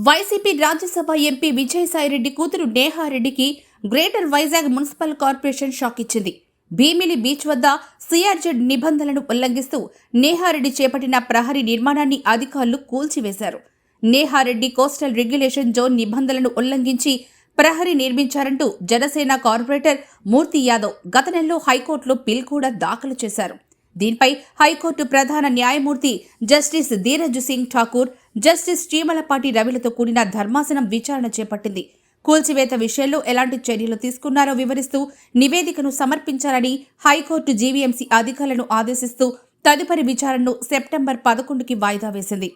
YCP Rajya Sabha MP Vijayasai Reddy కూతురు నేహారెడ్డికి greater Vizag municipal corporation shock ఇచ్చింది. భీమిలి బీచ్ వద్ద సిఆర్జెడ్ నిబంధనలను ఉల్లంఘిస్తూ నేహారెడ్డి చేపట్టిన ప్రహరీ నిర్మాణాన్ని అధికారులు కూల్చివేశారు. నేహారెడ్డి కోస్టల్ రెగ్యులేషన్ జోన్ నిబంధనలను ఉల్లంఘించి ప్రహరీ నిర్మించారంటూ జనసేన కార్పొరేటర్ మూర్తి యాదవ్ గత నెలలో హైకోర్టులో పిల్ కూడా దాఖలు చేశారు. దీనిపై హైకోర్టు ప్రధాన న్యాయమూర్తి జస్టిస్ ధీరజ్ సింగ్ ఠాకూర్, జస్టిస్ చీమలపాటి రవిలతో కూడిన ధర్మాసనం విచారణ చేపట్టింది. కూల్చివేత విషయంలో ఎలాంటి చర్యలు తీసుకున్నారో వివరిస్తూ నివేదికను సమర్పించాలని హైకోర్టు జీవీఎంసీ అధికారులను ఆదేశిస్తూ తదుపరి విచారణను సెప్టెంబర్ 11కి వాయిదా వేసింది.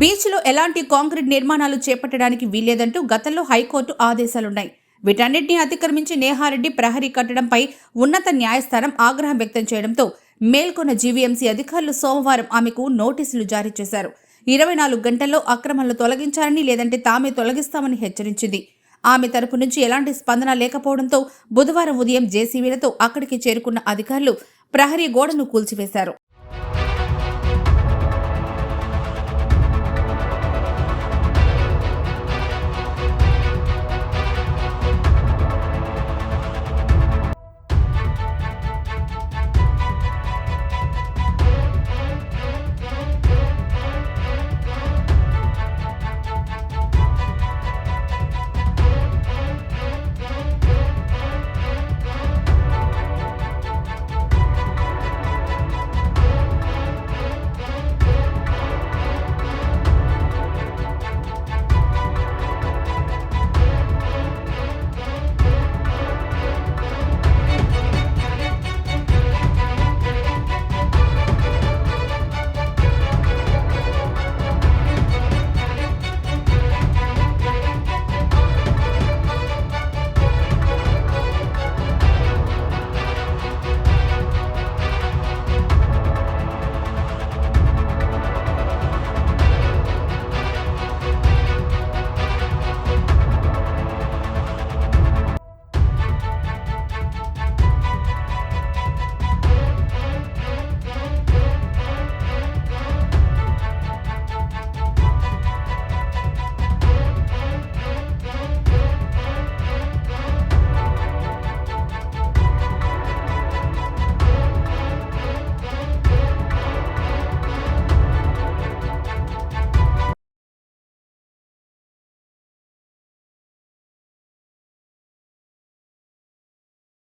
బీచ్లో ఎలాంటి కాంక్రీట్ నిర్మాణాలు చేపట్టడానికి వీల్లేదంటూ గతంలో హైకోర్టు ఆదేశాలున్నాయి. వీటన్నిటిని అతిక్రమించి నేహారెడ్డి ప్రహరీ కట్టడంపై ఉన్నత న్యాయస్థానం ఆగ్రహం వ్యక్తం చేయడంతో మేల్కొన్న జీవీఎంసీ అధికారులు సోమవారం ఆమెకు నోటీసులు జారీ చేశారు. 24 గంటల్లో అక్రమాలను తొలగించాలని లేదంటే తామే తొలగిస్తామని హెచ్చరించింది. ఆమె తరపు నుంచి ఎలాంటి స్పందన లేకపోవడంతో బుధవారం ఉదయం జేసీబీలతో అక్కడికి చేరుకున్న అధికారులు ప్రహరీ గోడను కూల్చివేశారు.